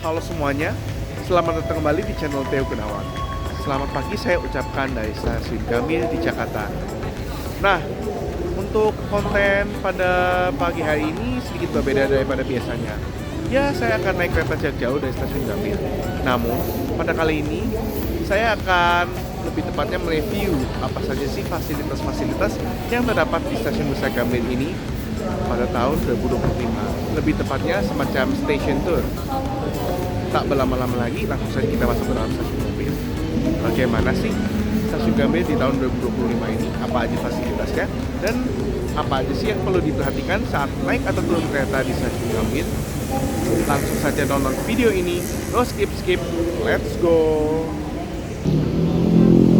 Halo semuanya, selamat datang kembali di channel Theo Gunawan. Selamat pagi saya ucapkan dari Stasiun Gambir di Jakarta. Nah, untuk konten pada pagi hari ini sedikit berbeda daripada biasanya. Ya, saya akan naik kereta jarak jauh dari Stasiun Gambir. Namun, pada kali ini saya akan lebih tepatnya mereview apa saja sih fasilitas-fasilitas yang terdapat di Stasiun Besar Gambir ini pada tahun 2025. Lebih tepatnya semacam station tour. Tak berlama-lama lagi, langsung saja kita masuk ke dalam Stasiun Gambir. Bagaimana sih Stasiun Gambir di tahun 2025 ini? Apa aja fasilitasnya? Dan apa aja sih yang perlu diperhatikan saat naik atau turun kereta di Stasiun Gambir? Langsung saja nonton video ini. No skip, let's go!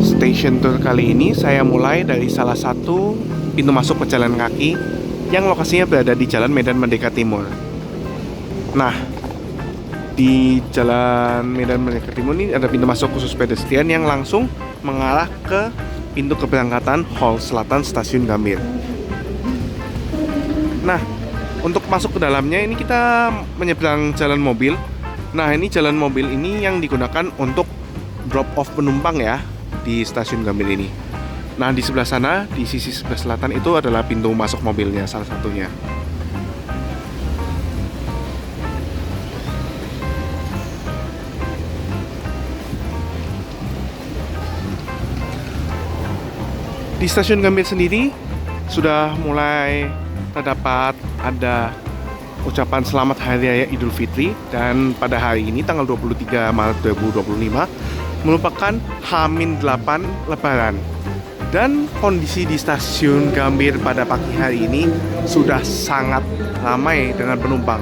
Station tour kali ini saya mulai dari salah satu pintu masuk pejalan kaki yang lokasinya berada di Jalan Medan Merdeka Timur. Nah, di Jalan Medan Merdeka Timur ini ada pintu masuk khusus pedestrian yang langsung mengarah ke pintu keberangkatan Hall Selatan Stasiun Gambir. Nah, untuk masuk ke dalamnya ini kita menyeberang jalan mobil. Nah, ini jalan mobil ini yang digunakan untuk drop off penumpang ya di Stasiun Gambir ini. Nah, di sebelah sana, di sisi sebelah selatan itu adalah pintu masuk mobilnya salah satunya. Di Stasiun Gambir sendiri sudah mulai terdapat ada ucapan selamat Hari Raya Idul Fitri, dan pada hari ini tanggal 23 Maret 2025 merupakan H-8 Lebaran. Dan kondisi di Stasiun Gambir pada pagi hari ini sudah sangat ramai dengan penumpang.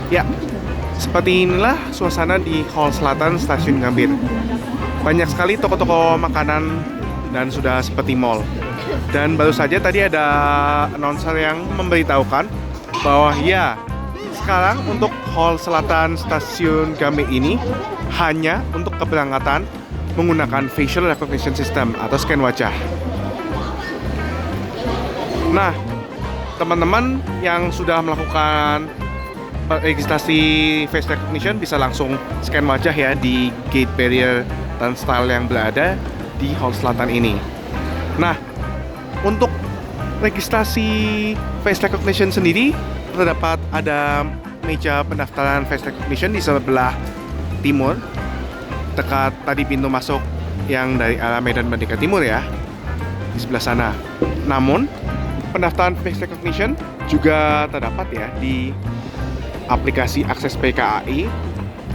Ya, seperti inilah suasana di Hall Selatan Stasiun Gambir. Banyak sekali toko-toko makanan dan sudah seperti mall. Dan baru saja tadi ada announcer yang memberitahukan bahwa ya, sekarang untuk Hall Selatan Stasiun Gambir ini hanya untuk keberangkatan menggunakan facial recognition system atau scan wajah. Nah, teman-teman yang sudah melakukan registrasi face recognition bisa langsung scan wajah ya di gate barrier turnstile yang berada di Hall Selatan ini. Nah, untuk registrasi face recognition sendiri terdapat ada meja pendaftaran face recognition di sebelah timur dekat tadi pintu masuk yang dari arah Medan Merdeka Timur ya, di sebelah sana. Namun pendaftaran face recognition juga terdapat ya di aplikasi Akses PKAI,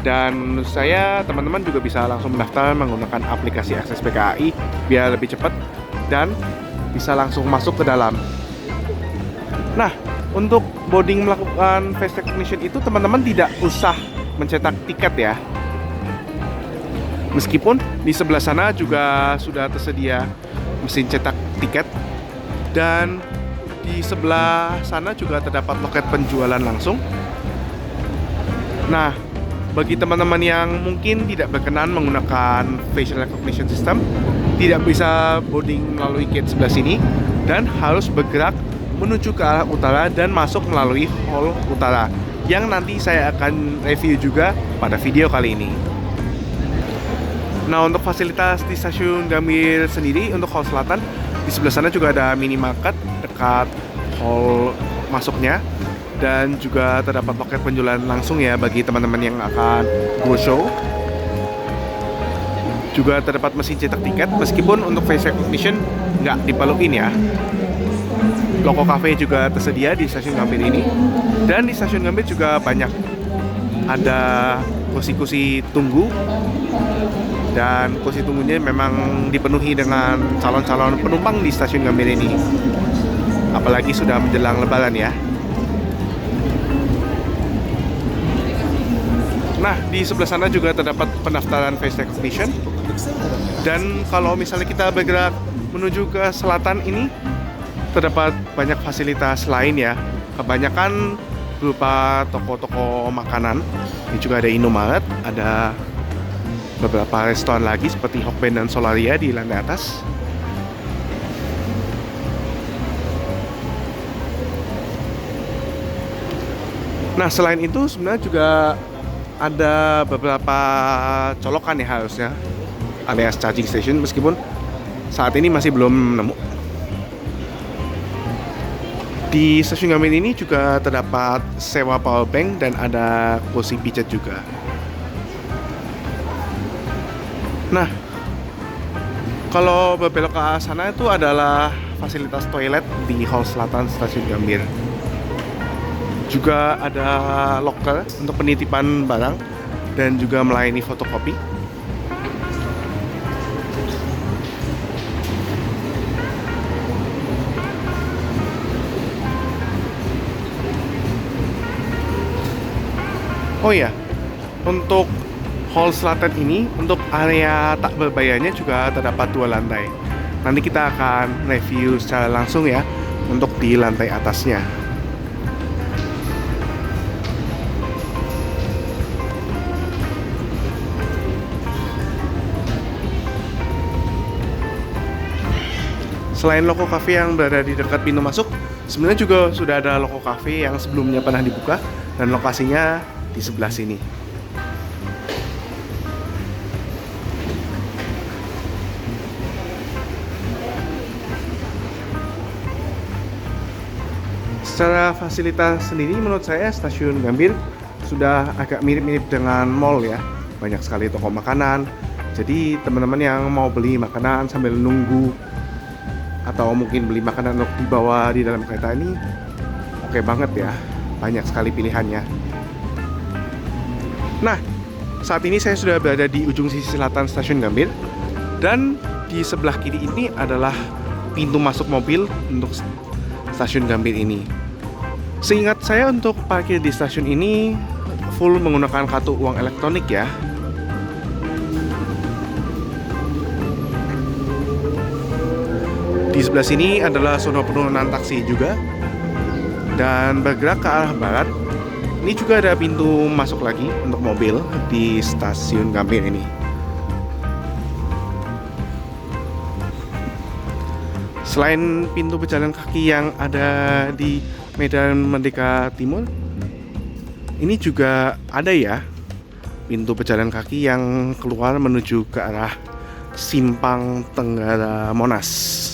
dan menurut saya teman-teman juga bisa langsung mendaftar menggunakan aplikasi Akses PKAI biar lebih cepat dan bisa langsung masuk ke dalam. Nah, untuk boarding melakukan face recognition itu teman-teman tidak usah mencetak tiket ya. Meskipun di sebelah sana juga sudah tersedia mesin cetak tiket, dan di sebelah sana juga terdapat loket penjualan langsung. Nah, bagi teman-teman yang mungkin tidak berkenan menggunakan facial recognition system, tidak bisa boarding melalui gate sebelah sini dan harus bergerak menuju ke arah utara dan masuk melalui hall utara, yang nanti saya akan review juga pada video kali ini. Nah, untuk fasilitas di Stasiun Gambir sendiri untuk Hall Selatan, di sebelah sana juga ada minimarket dekat hall masuknya, dan juga terdapat loket penjualan langsung ya bagi teman-teman yang akan go show. Juga terdapat mesin cetak tiket, meskipun untuk face recognition nggak diperluin ya. Loko cafe juga tersedia di Stasiun Gambir ini, dan di Stasiun Gambir juga banyak ada kursi-kursi tunggu, dan kursi tunggunya memang dipenuhi dengan calon-calon penumpang di Stasiun Gambir ini. apalagi sudah menjelang Lebaran ya. Nah, di sebelah sana juga terdapat pendaftaran face recognition. Dan kalau misalnya kita bergerak menuju ke selatan ini, terdapat banyak fasilitas lain ya. Kebanyakan berupa toko-toko makanan. Ini juga ada Indomaret, ada beberapa restoran lagi seperti Hokben dan Solaria di lantai atas. Nah, selain itu sebenarnya juga ada beberapa colokan ya harusnya, alias charging station, meskipun saat ini masih belum nemu. Di stasiun Gambir ini juga terdapat sewa power bank dan ada kursi pijat juga. Nah, kalau berbelok ke sana itu adalah fasilitas toilet di hall selatan stasiun Gambir. Juga ada locker untuk penitipan barang dan juga melayani fotokopi. Oh ya, untuk hall selatan ini, untuk area tak berbayarnya juga terdapat 2 lantai. Nanti kita akan review secara langsung ya untuk di lantai atasnya. Selain Loko Cafe yang berada di dekat pintu masuk, sebenarnya juga sudah ada Loko Cafe yang sebelumnya pernah dibuka dan lokasinya di sebelah sini. Secara fasilitas sendiri menurut saya stasiun Gambir sudah agak mirip-mirip dengan mall ya. Banyak sekali toko makanan. Jadi teman-teman yang mau beli makanan sambil nunggu atau mungkin beli makanan untuk dibawa di dalam kereta ini oke banget ya, banyak sekali pilihannya. Nah, saat ini saya sudah berada di ujung sisi selatan stasiun Gambir dan di sebelah kiri ini adalah pintu masuk mobil untuk stasiun Gambir ini. Seingat saya untuk parkir di stasiun ini full menggunakan kartu uang elektronik ya. Di sebelah sini adalah zona penurunan taksi juga. Dan bergerak ke arah barat, ini juga ada pintu masuk lagi untuk mobil di stasiun Gambir ini. Selain pintu pejalan kaki yang ada di Medan Merdeka Timur, ini juga ada ya pintu pejalan kaki yang keluar menuju ke arah Simpang Tenggara Monas.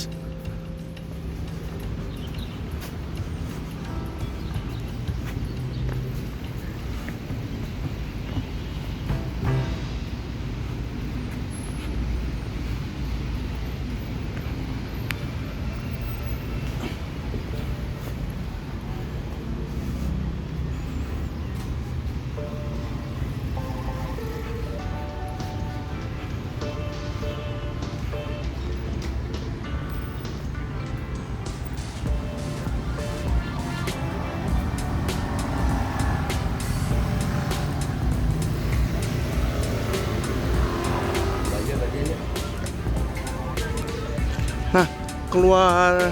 Nah, keluar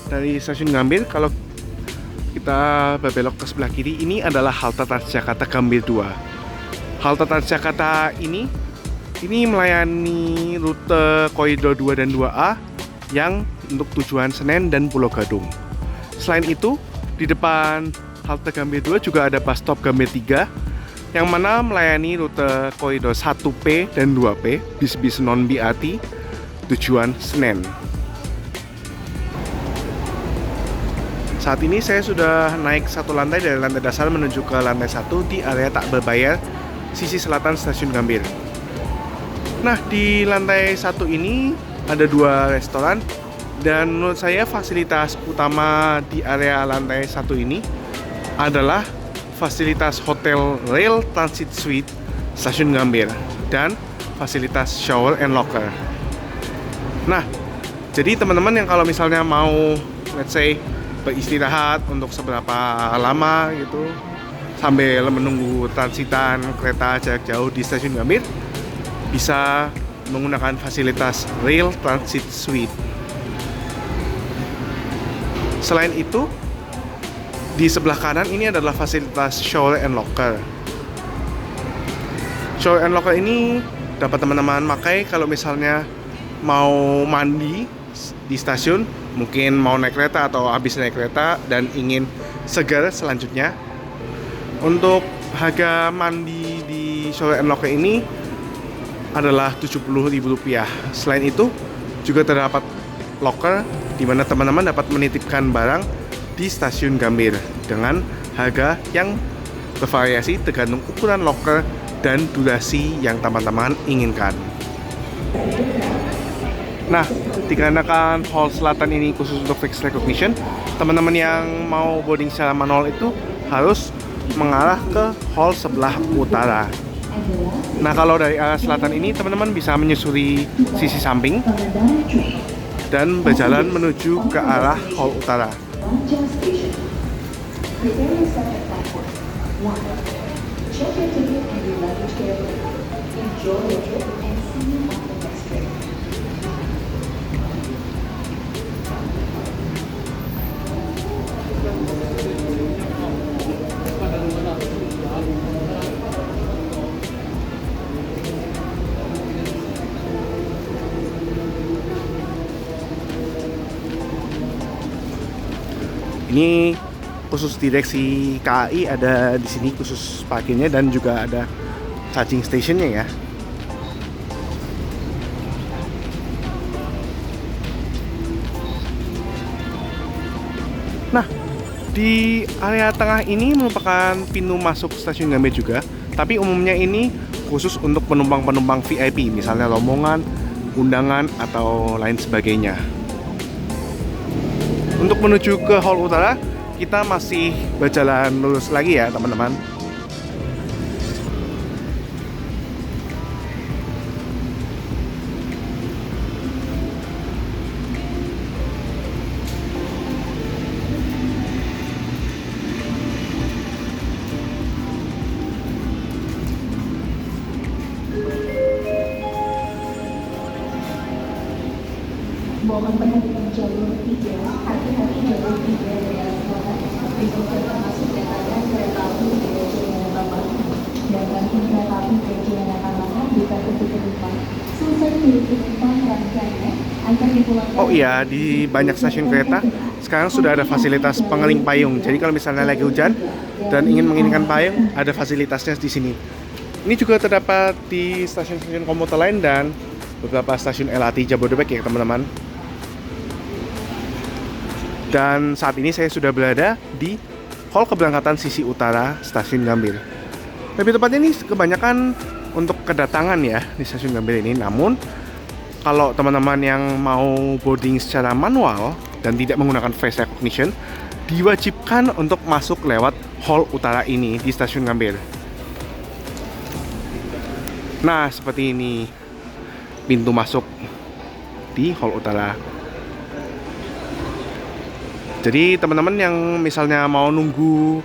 dari stasiun Gambir, kalau kita berbelok ke sebelah kiri, ini adalah halte Transjakarta Gambir 2. Halte Transjakarta ini melayani rute koridor 2 dan 2A yang untuk tujuan Senen dan Pulau Gadung. Selain itu, di depan halte Gambir 2 juga ada bus stop Gambir 3 yang mana melayani rute koridor 1P dan 2P bis-bis non-BRT tujuan Senen. Saat ini saya sudah naik satu lantai dari lantai dasar menuju ke lantai 1 di area tak berbayar sisi selatan stasiun Gambir. Nah, di lantai 1 ini ada 2 restoran dan menurut saya fasilitas utama di area lantai 1 ini adalah fasilitas Hotel Rail Transit Suite stasiun Gambir dan fasilitas shower and locker. Nah, jadi teman-teman yang kalau misalnya mau let's say beristirahat untuk seberapa lama gitu sambil menunggu transitan kereta jarak jauh di stasiun Gambir, bisa menggunakan fasilitas Rail Transit Suite. Selain itu, di sebelah kanan ini adalah fasilitas Shower and Locker. Shower and Locker ini dapat teman-teman pakai kalau misalnya mau mandi di stasiun, mungkin mau naik kereta atau habis naik kereta dan ingin segar selanjutnya. Untuk harga mandi di Shower and Locker ini adalah Rp70.000. Selain itu, juga terdapat locker di mana teman-teman dapat menitipkan barang di stasiun Gambir dengan harga yang bervariasi tergantung ukuran locker dan durasi yang teman-teman inginkan. Nah, dikarenakan hall selatan ini khusus untuk face recognition, teman-teman yang mau boarding secara manual itu harus mengarah ke hall sebelah utara. Nah, kalau dari arah selatan ini teman-teman bisa menyusuri sisi samping dan berjalan menuju ke arah hall utara. Ini khusus direksi KAI ada di sini khusus parkirnya dan juga ada charging stationnya ya. Nah, di area tengah ini merupakan pintu masuk stasiun Gambir juga, tapi umumnya ini khusus untuk penumpang-penumpang VIP, misalnya rombongan, undangan atau lain sebagainya. Untuk menuju ke hall utara, kita masih berjalan lurus lagi ya teman-teman. Mohon perhatian jalur 3, hati-hati jalur 3 adalah selatan, pintu kereta masuk dan ada kereta api tujuan Bapak dan nanti kereta api tujuan Bapak bisa ketika depan. Selesai memiliki penumpang rangkaiannya akan dipulangkan. Oh iya, di banyak stasiun kereta sekarang sudah ada fasilitas pengeling payung. Jadi kalau misalnya lagi hujan dan ingin menginginkan payung, ada fasilitasnya di sini. Ini juga terdapat di stasiun-stasiun komuter lain dan beberapa stasiun LRT Jabodebek ya teman-teman. Dan saat ini saya sudah berada di hall keberangkatan sisi utara stasiun Gambir. Lebih tepatnya ini kebanyakan untuk kedatangan ya di stasiun Gambir ini. Namun kalau teman-teman yang mau boarding secara manual dan tidak menggunakan face recognition, diwajibkan untuk masuk lewat hall utara ini di stasiun Gambir. Nah, seperti ini pintu masuk di hall utara. Jadi teman-teman yang misalnya mau nunggu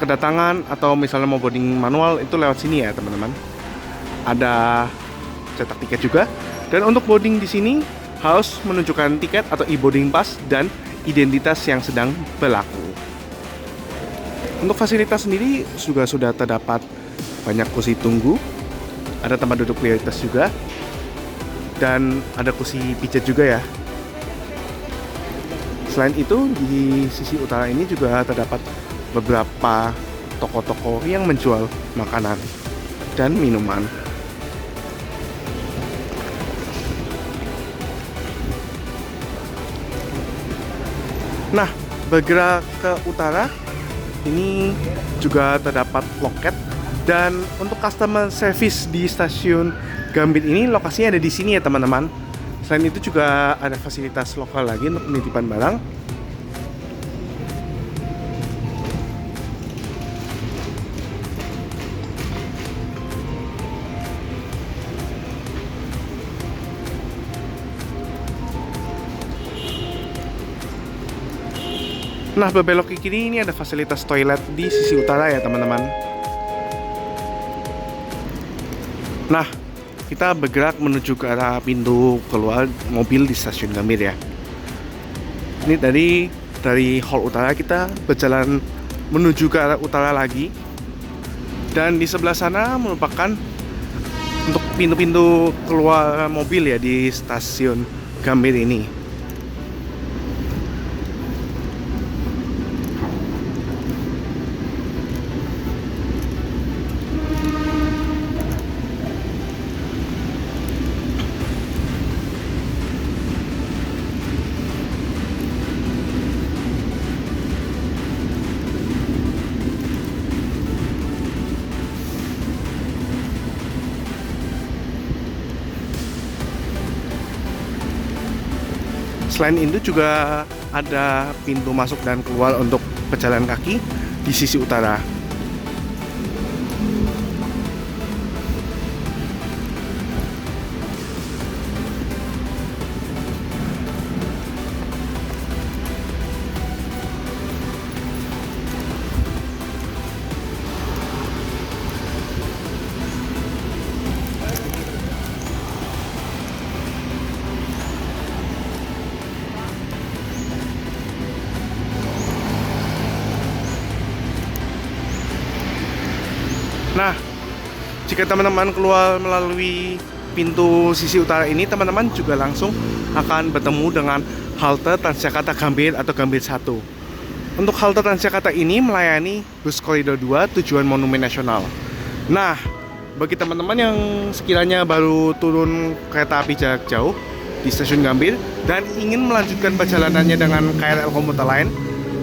kedatangan atau misalnya mau boarding manual itu lewat sini ya teman-teman. Ada cetak tiket juga. Dan untuk boarding di sini harus menunjukkan tiket atau e-boarding pass dan identitas yang sedang berlaku. Untuk fasilitas sendiri juga sudah terdapat banyak kursi tunggu, ada tempat duduk prioritas juga, dan ada kursi pijat juga ya. Selain itu, di sisi utara ini juga terdapat beberapa toko-toko yang menjual makanan dan minuman. Nah, bergerak ke utara, ini juga terdapat loket. Dan untuk customer service di stasiun Gambir ini lokasinya ada di sini ya teman-teman. Selain itu juga ada fasilitas lokal lagi untuk penitipan barang. Nah, berbelok ke kiri ini ada fasilitas toilet di sisi utara ya teman-teman. Nah, kita bergerak menuju ke arah pintu keluar mobil di stasiun Gambir ya. Ini dari hall utara kita berjalan menuju ke arah utara lagi. Dan di sebelah sana merupakan untuk pintu-pintu keluar mobil ya di stasiun Gambir ini. Selain itu juga ada pintu masuk dan keluar untuk pejalan kaki di sisi utara. Nah, jika teman-teman keluar melalui pintu sisi utara ini, teman-teman juga langsung akan bertemu dengan halte Transjakarta Gambir atau Gambir 1. Untuk halte Transjakarta ini melayani bus koridor 2 tujuan Monumen Nasional. Nah, bagi teman-teman yang sekiranya baru turun kereta api jarak jauh di stasiun Gambir dan ingin melanjutkan perjalanannya dengan KRL komuter lain,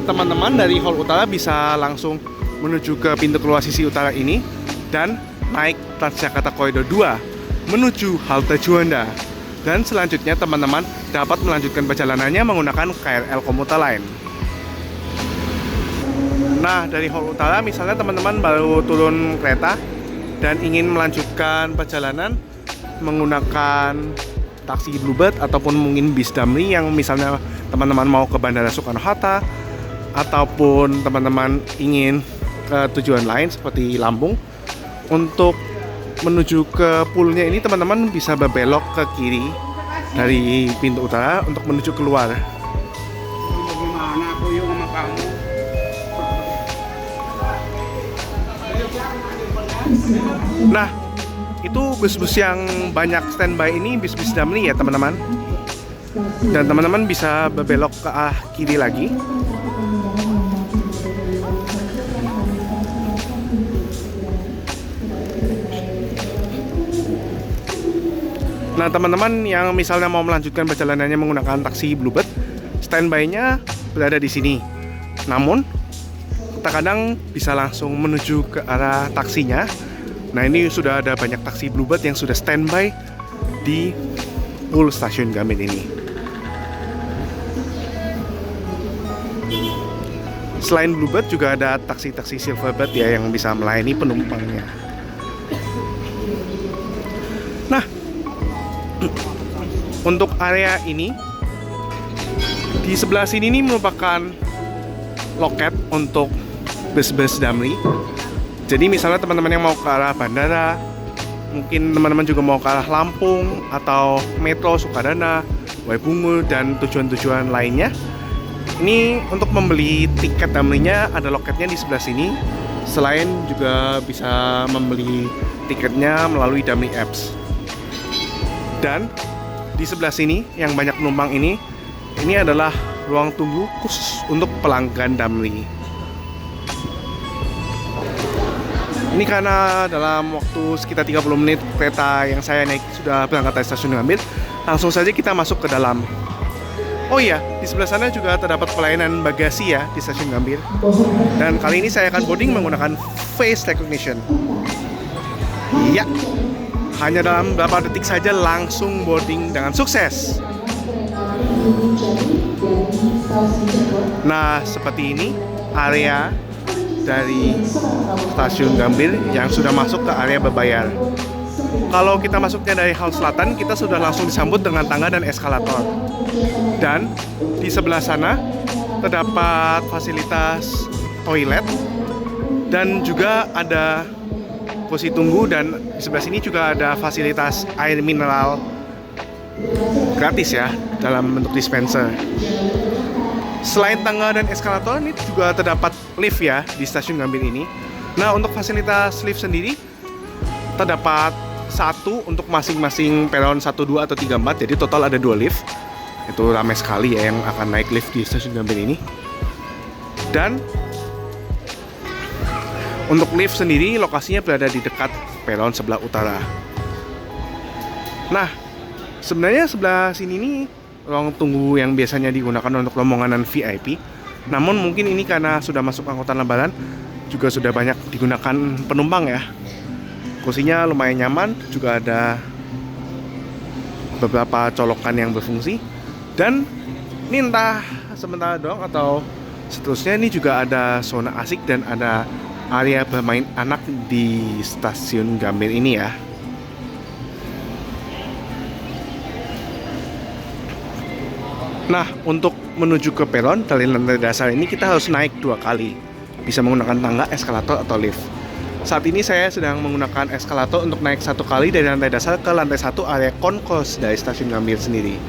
teman-teman dari hall utara bisa langsung menuju ke pintu keluar sisi utara ini dan naik Transjakarta Koridor 2 menuju halte Juanda. Dan selanjutnya teman-teman dapat melanjutkan perjalanannya menggunakan KRL komuter lain. Nah, dari hall utara misalnya teman-teman baru turun kereta dan ingin melanjutkan perjalanan menggunakan taksi Bluebird ataupun mungkin bis Damri yang misalnya teman-teman mau ke Bandara Soekarno-Hatta ataupun teman-teman ingin ke tujuan lain seperti Lampung. Untuk menuju ke poolnya ini teman-teman bisa berbelok ke kiri dari pintu utara untuk menuju keluar. Bagaimana aku yuk sama kamu? Nah, itu bus-bus yang banyak standby ini bis-bis Damri ya teman-teman. Dan teman-teman bisa berbelok ke arah kiri lagi. Nah, teman-teman yang misalnya mau melanjutkan perjalanannya menggunakan taksi Bluebird, standby-nya berada di sini. Namun, terkadang bisa langsung menuju ke arah taksinya. Nah, ini sudah ada banyak taksi Bluebird yang sudah standby di pool stasiun Gambir ini. Selain Bluebird juga ada taksi-taksi Silverbird ya yang bisa melayani penumpangnya. Nah, untuk area ini di sebelah sini ini merupakan loket untuk bus-bus Damri. Jadi misalnya teman-teman yang mau ke arah bandara, mungkin teman-teman juga mau ke arah Lampung atau Metro Sukadana, Waibungu dan tujuan-tujuan lainnya. Ini untuk membeli tiket Damrinya ada loketnya di sebelah sini. Selain juga bisa membeli tiketnya melalui Damri Apps. Dan di sebelah sini yang banyak penumpang ini adalah ruang tunggu khusus untuk pelanggan Damri. Ini karena dalam waktu sekitar 30 menit kereta yang saya naik sudah berangkat dari stasiun Gambir, langsung saja kita masuk ke dalam. Oh iya, di sebelah sana juga terdapat pelayanan bagasi ya di stasiun Gambir. Dan kali ini saya akan boarding menggunakan face recognition. Iya. Hanya dalam beberapa detik saja langsung boarding dengan sukses. Nah, seperti ini area dari stasiun Gambir yang sudah masuk ke area berbayar. Kalau kita masuknya dari hal selatan, kita sudah langsung disambut dengan tangga dan eskalator. Dan di sebelah sana terdapat fasilitas toilet dan juga ada kursi tunggu, dan di sebelah sini juga ada fasilitas air mineral gratis ya dalam bentuk dispenser. Selain tangga dan eskalator, ini juga terdapat lift ya di stasiun Gambir ini. Nah, untuk fasilitas lift sendiri terdapat satu untuk masing-masing peron 1, 2, atau 3, 4. Jadi total ada 2 lift. Itu ramai sekali ya yang akan naik lift di stasiun Gambir ini. Dan untuk lift sendiri lokasinya berada di dekat peron sebelah utara. Nah, sebenarnya sebelah sini nih ruang tunggu yang biasanya digunakan untuk rombongan VIP. Namun mungkin ini karena sudah masuk angkutan lebaran juga sudah banyak digunakan penumpang ya. Kursinya lumayan nyaman, juga ada beberapa colokan yang berfungsi. Dan ini entah sementara doang atau seterusnya, ini juga ada zona asik dan ada area bermain anak di stasiun Gambir ini ya. Nah, untuk menuju ke peron dari lantai dasar ini kita harus naik 2 kali. Bisa menggunakan tangga, eskalator, atau lift. Saat ini saya sedang menggunakan eskalator untuk naik 1 kali dari lantai dasar ke lantai 1 area concourse dari stasiun Gambir sendiri.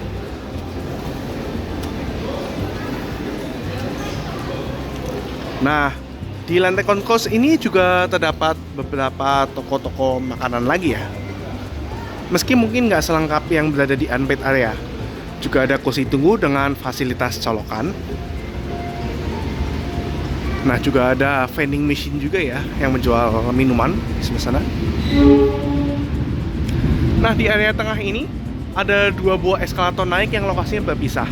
Nah, di lantai concourse ini juga terdapat beberapa toko-toko makanan lagi ya. Meski mungkin nggak selengkap yang berada di unpaid area. Juga ada kursi tunggu dengan fasilitas colokan. Nah, juga ada vending machine juga ya yang menjual minuman di sebelah sana. Nah, di area tengah ini ada 2 buah eskalator naik yang lokasinya berpisah.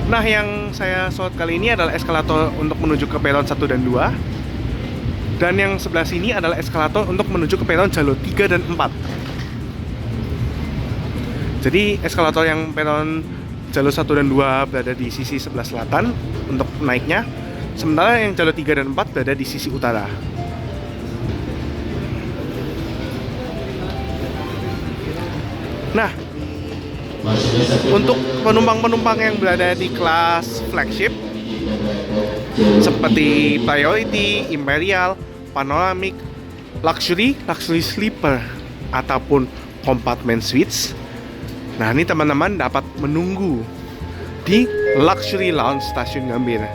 Nah, yang saya sorot kali ini adalah eskalator untuk menuju ke peron 1 dan 2. Dan yang sebelah sini adalah eskalator untuk menuju ke peron jalur 3 dan 4. Jadi eskalator yang peron jalur 1 dan 2 berada di sisi sebelah selatan untuk naiknya. Sementara yang jalur 3 dan 4 berada di sisi utara. Nah, untuk penumpang-penumpang yang berada di kelas flagship seperti priority, imperial, panoramic, luxury, luxury sleeper, ataupun compartment suites, nah ini teman-teman dapat menunggu di luxury lounge stasiun Gambir.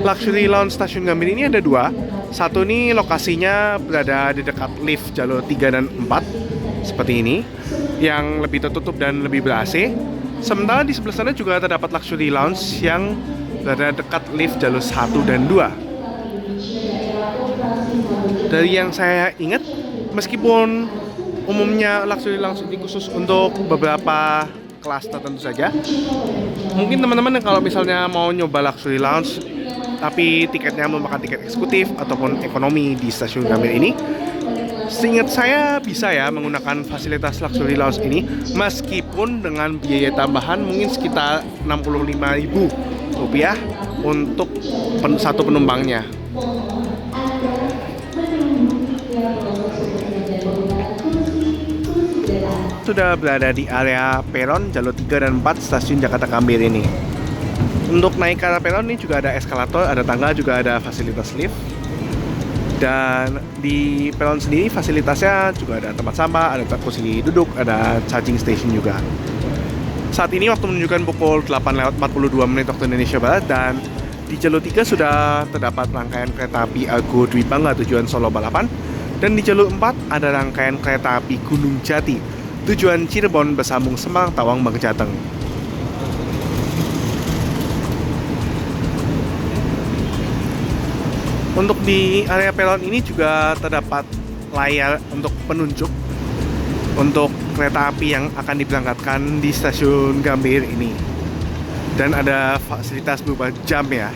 Luxury lounge stasiun Gambir ini ada 2. Satu ini lokasinya berada di dekat lift jalur 3 dan 4 seperti ini, yang lebih tertutup dan lebih ber-AC. Sementara di sebelah sana juga terdapat luxury lounge yang berada dekat lift jalur 1 dan 2. Dari yang saya ingat, meskipun umumnya luxury lounge ini khusus untuk beberapa kelas tertentu saja, mungkin teman-teman kalau misalnya mau nyoba luxury lounge tapi tiketnya merupakan tiket eksekutif ataupun ekonomi di stasiun Gambir ini, seingat saya bisa ya menggunakan fasilitas luxury lounge ini, meskipun dengan biaya tambahan mungkin sekitar Rp65.000 untuk satu penumpangnya. Sudah berada di area peron jalur 3 dan 4 stasiun Jakarta Gambir ini. Untuk naik ke arah peron ini juga ada eskalator, ada tangga, juga ada fasilitas lift. Dan di peron sendiri fasilitasnya juga ada tempat sampah, ada kursi duduk, ada charging station juga. Saat ini waktu menunjukkan pukul 8:42 waktu Indonesia Barat, dan di jalur 3 sudah terdapat rangkaian kereta api Argo Dwi Bangga tujuan Solo Balapan, dan di jalur 4 ada rangkaian kereta api Gunung Jati tujuan Cirebon bersambung Semarang, Tawang, Bangjateng. Untuk di area peron ini juga terdapat layar untuk penunjuk untuk kereta api yang akan diberangkatkan di stasiun Gambir ini. Dan ada fasilitas berupa jam ya.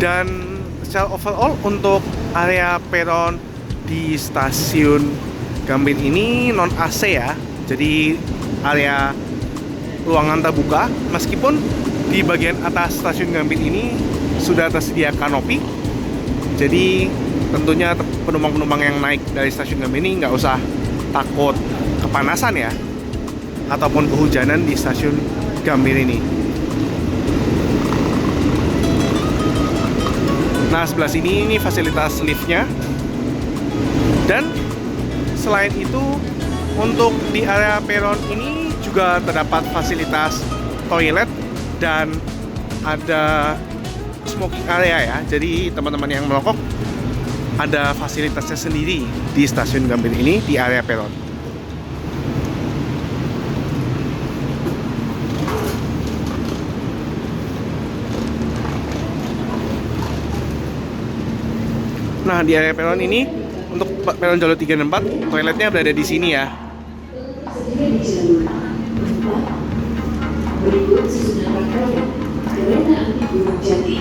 Dan secara overall untuk area peron di stasiun Gambir ini non AC ya. Jadi area ruangan terbuka, meskipun di bagian atas stasiun Gambir ini sudah tersedia kanopi. Jadi tentunya penumpang-penumpang yang naik dari stasiun Gambir ini nggak usah takut kepanasan ya. ataupun kehujanan di stasiun Gambir ini. Nah, sebelah sini ini fasilitas liftnya. Dan selain itu, untuk di area peron ini juga terdapat fasilitas toilet dan ada smoking area ya. Jadi teman-teman yang merokok ada fasilitasnya sendiri di stasiun Gambir ini di area peron. Nah, di area peron ini untuk peron jalur 3 dan 4 toiletnya berada di sini ya.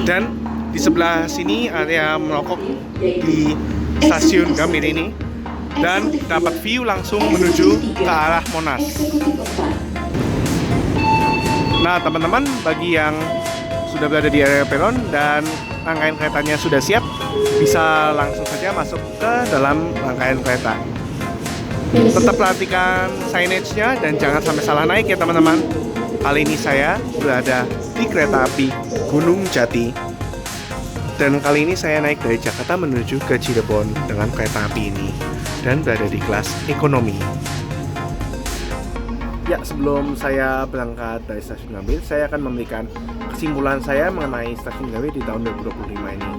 Dan di sebelah sini area merokok di stasiun Gambir ini, dan dapat view langsung menuju ke arah Monas. Nah, teman-teman, bagi yang sudah berada di area peron dan rangkaian keretanya sudah siap, bisa langsung saja masuk ke dalam rangkaian kereta. Tetap perhatikan signage-nya dan jangan sampai salah naik ya teman-teman. Kali ini saya berada di kereta api Gunung Jati. Dan kali ini saya naik dari Jakarta menuju ke Cirebon dengan kereta api ini dan berada di kelas ekonomi. Ya, sebelum saya berangkat dari stasiun Gambir, saya akan memberikan kesimpulan saya mengenai stasiun Gambir di tahun 2025 ini.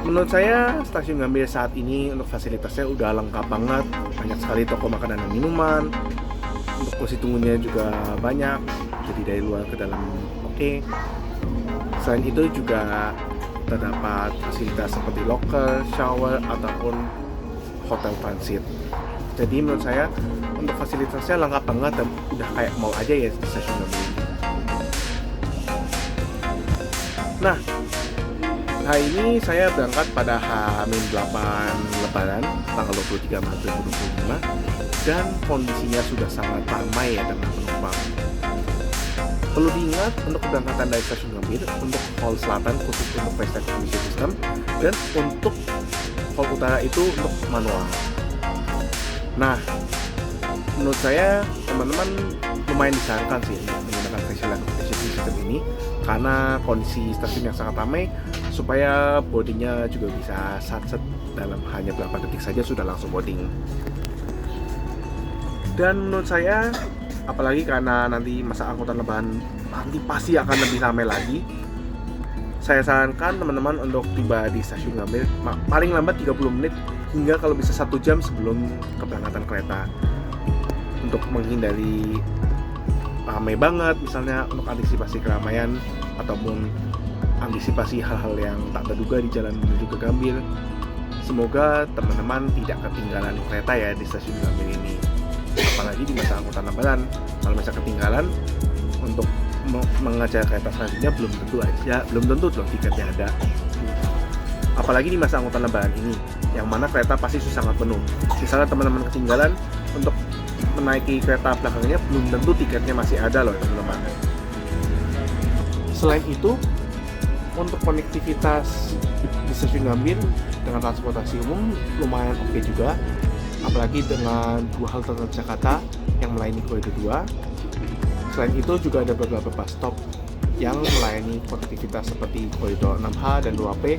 Menurut saya, stasiun Gambir saat ini untuk fasilitasnya udah lengkap banget. Banyak sekali toko makanan dan minuman. Untuk kursi tunggunya juga banyak, jadi dari luar ke dalam oke. Selain itu juga terdapat fasilitas seperti locker, shower, ataupun hotel transit. Jadi menurut saya untuk fasilitasnya lengkap banget dan udah kayak mall aja ya di stasiun Gambir. Nah, hari ini saya berangkat pada H-8 Lebaran tanggal 23 Maret 2025 dan kondisinya sudah sangat ramai ya dengan penumpang. Perlu diingat untuk keberangkatan dari stasiun Gambir untuk hall selatan khusus untuk Fast Recognition System dan untuk hall utara itu untuk manual. Nah, menurut saya teman-teman lumayan disarankan sih untuk menggunakan facial recognition system ini karena kondisi stasiun yang sangat ramai, supaya boardingnya juga bisa satset dalam hanya beberapa detik saja sudah langsung boarding. Dan menurut saya, apalagi karena nanti masa angkutan lebaran nanti pasti akan lebih ramai lagi, saya sarankan teman-teman untuk tiba di stasiun Gambir paling lambat 30 menit hingga kalau bisa 1 jam sebelum keberangkatan kereta, untuk menghindari ramai banget, misalnya untuk antisipasi keramaian ataupun antisipasi hal-hal yang tak terduga di jalan menuju ke Gambir. Semoga teman-teman tidak ketinggalan kereta ya di stasiun Gambir ini, apalagi di masa angkutan lebaran. Kalau misalnya ketinggalan untuk mengejar kereta selanjutnya belum tentu loh tiketnya ada, apalagi di masa angkutan lebaran ini yang mana kereta pasti sangat penuh. Misalnya teman-teman ketinggalan untuk menaiki kereta belakangnya, belum tentu tiketnya masih ada loh teman-teman. Selain itu, untuk konektivitas di stasiun Gambir dengan transportasi umum lumayan oke juga, apalagi dengan 2 halte Transjakarta yang melayani koridor 2. Selain itu juga ada beberapa bus stop yang melayani konektivitas seperti koridor 6H dan 2P,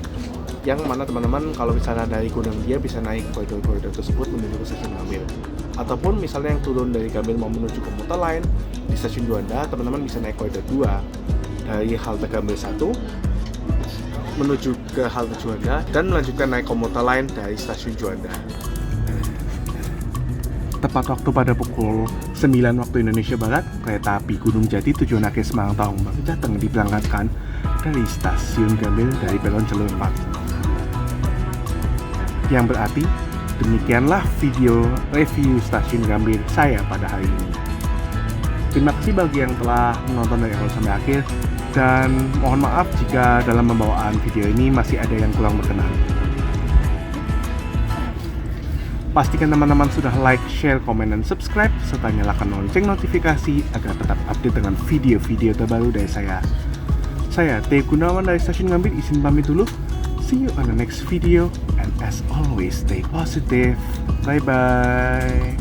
yang mana teman-teman kalau misalnya dari Gunung dia bisa naik koridor-koridor tersebut menuju ke stasiun Gambir. Ataupun misalnya yang turun dari Gambir mau menuju komuter lain di stasiun Juanda, teman-teman bisa naik koridor 2 dari halte Gambir 1 menuju ke halte Juanda dan melanjutkan naik komuter lain dari stasiun Juanda. Tepat waktu pada pukul 9 waktu Indonesia Barat, kereta api Gunung Jati tujuan akhir Semarang Tawang Jateng diberangkatkan dari stasiun Gambir dari peron jalur 4. Yang berarti demikianlah video review stasiun Gambir saya pada hari ini. Terima kasih bagi yang telah menonton dari awal sampai akhir, dan mohon maaf jika dalam pembawaan video ini masih ada yang kurang berkenan. Pastikan teman-teman sudah like, share, komen, dan subscribe, serta nyalakan lonceng notifikasi agar tetap update dengan video-video terbaru dari saya. Saya T. Gunawan dari Stasiun Gambir izin pamit dulu. See you on the next video, and as always, stay positive. Bye-bye.